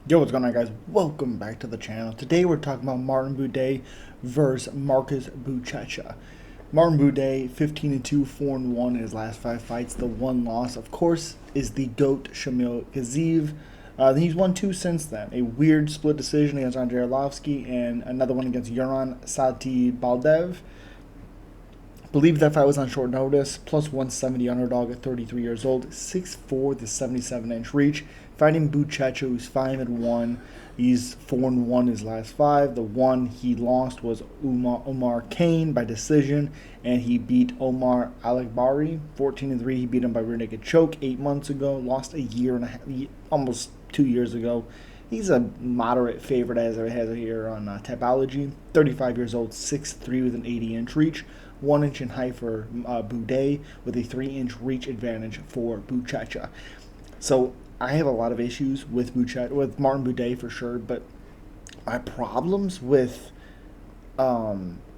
Yo, what's going on, guys? Welcome back to the channel. Today we're talking about Martin Buday versus Marcus Buchecha. Martin Buday, 15-2, 4-1 in his last 5 fights. The one loss, of course, is the GOAT Shamil Gaziev. He's won two since then. A weird split decision against Andrei Arlovsky and another one against Yuran Sati-Baldev. Believe that fight was on short notice. Plus 170 underdog at 33 years old. 6'4", the 77-inch reach. Fighting Buchecha, who's 5-1. He's 4-1 his last five. The one he lost was Omar Kane by decision, and he beat Omar Alagbari 14-3. He beat him by rear naked choke 8 months ago. Lost a year and a half, almost 2 years ago. He's a moderate favorite as it has here on Tapology. 35 years old, 6'3" with an 80-inch reach. 1 inch in height for Buday, with a 3-inch reach advantage for Buchecha. So I have a lot of issues with Martin Buday for sure, but my problems with Buchecha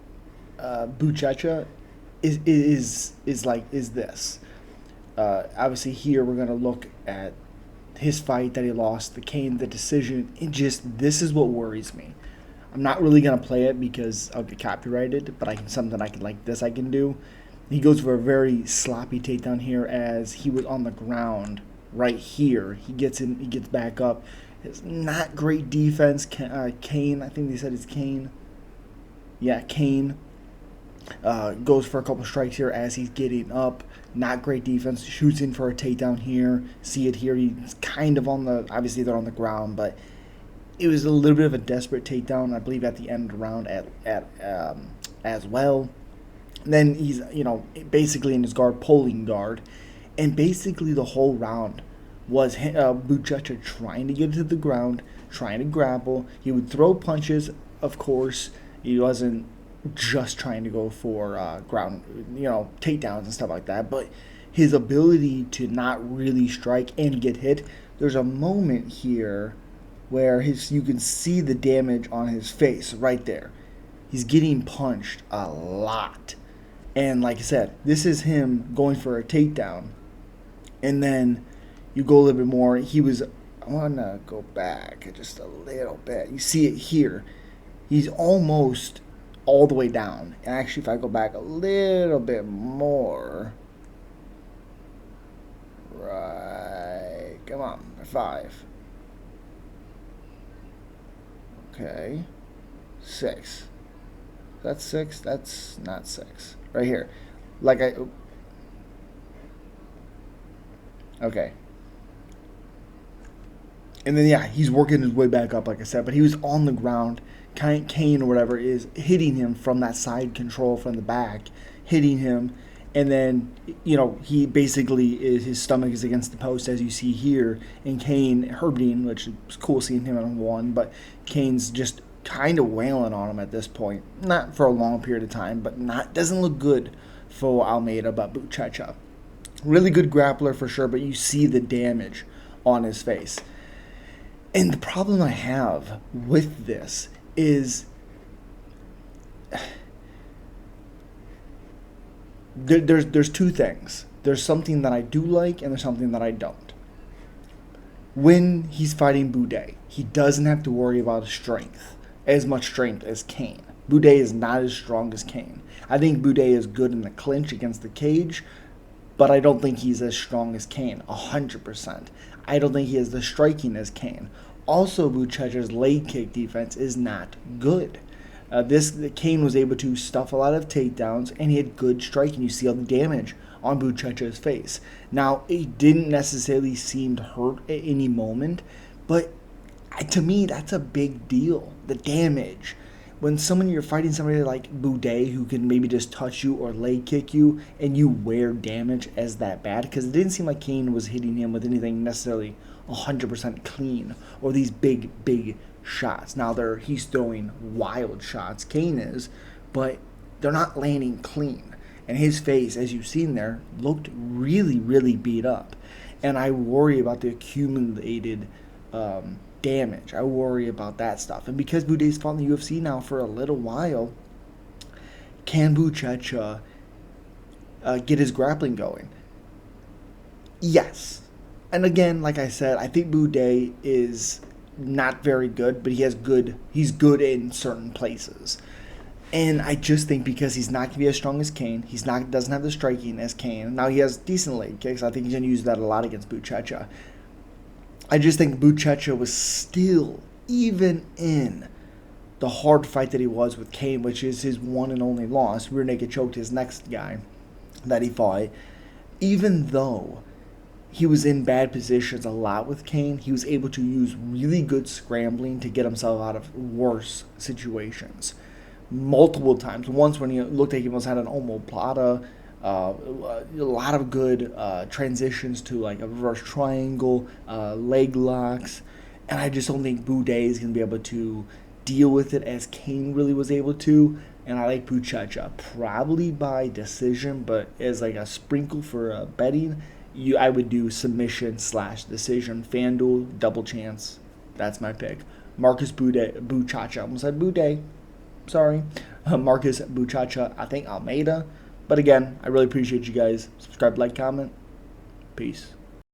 is this. Obviously, here we're gonna look at his fight that he lost, the Kane, the decision. This is what worries me. I'm not really gonna play it because I'll get copyrighted, but I can do. He goes for a very sloppy takedown here as he was on the ground right here. He gets in, he gets back up. It's not great defense. Kane, I think they said it's Kane. Yeah, Kane goes for a couple strikes here as he's getting up. Not great defense. Shoots in for a takedown here. See it here. He's kind of on the, obviously they're on the ground, but it was a little bit of a desperate takedown, I believe, at the end of the round as well. And then he's, basically in his guard, pulling guard. And basically the whole round was Buchecha trying to get to the ground, trying to grapple. He would throw punches, of course. He wasn't just trying to go for ground, takedowns and stuff like that. But his ability to not really strike and get hit, there's a moment here where you can see the damage on his face right there. He's getting punched a lot. And like I said, this is him going for a takedown. And then you go a little bit more. I want to go back just a little bit. You see it here. He's almost all the way down. And actually, if I go back a little bit more. Right. Come on. 5. Okay. 6. That's 6. That's not 6. Right here. Okay. And then, yeah, he's working his way back up, like I said. But he was on the ground. Kane or whatever is hitting him from that side control from the back. Hitting him. And then, he basically his stomach is against the post, as you see here. And Kane hurting, which is cool seeing him on one. But Kane's just kind of wailing on him at this point. Not for a long period of time, but doesn't look good for Almeida, but Buchecha. Really good grappler for sure, but you see the damage on his face. And the problem I have with this is there's two things. There's something that I do like and there's something that I don't. When he's fighting Buday, he doesn't have to worry about strength, as much strength as Kane. Buday is not as strong as Kane. I think Buday is good in the clinch against the cage, but I don't think he's as strong as Kane, 100%. I don't think he has the striking as Kane. Also, Buchecha's leg kick defense is not good. Kane was able to stuff a lot of takedowns, and he had good striking. You see all the damage on Buchecha's face. Now, it didn't necessarily seem to hurt at any moment, but to me, that's a big deal. The damage. When you're fighting somebody like Buday who can maybe just touch you or leg kick you and you wear damage as that bad, because it didn't seem like Kane was hitting him with anything necessarily 100% clean or these big shots. Now he's throwing wild shots, Kane is, but they're not landing clean. And his face, as you've seen there, looked really, really beat up. And I worry about the accumulated damage. I worry about that stuff. And because Buday's fought in the UFC now for a little while, can Buchecha get his grappling going? Yes. And again, like I said, I think Buday is not very good, but he's good in certain places. And I just think because he's not going to be as strong as Kane, doesn't have the striking as Kane. Now he has decent leg kicks. I think he's going to use that a lot against Buchecha. I just think Buchecha was still, even in the hard fight that he was with Kane, which is his one and only loss, rear naked choked his next guy that he fought, even though he was in bad positions a lot with Kane, he was able to use really good scrambling to get himself out of worse situations multiple times. Once when he looked like he almost had an omoplata, a lot of good transitions to like a reverse triangle, leg locks, and I just don't think Buday is going to be able to deal with it as Kane really was able to. And I like Buchecha probably by decision, but as like a sprinkle for betting, I would do submission/decision. FanDuel double chance. That's my pick. Marcus Buchecha. Almost said Buday. Sorry. Marcus Buchecha. I think Almeida. But again, I really appreciate you guys. Subscribe, like, comment. Peace.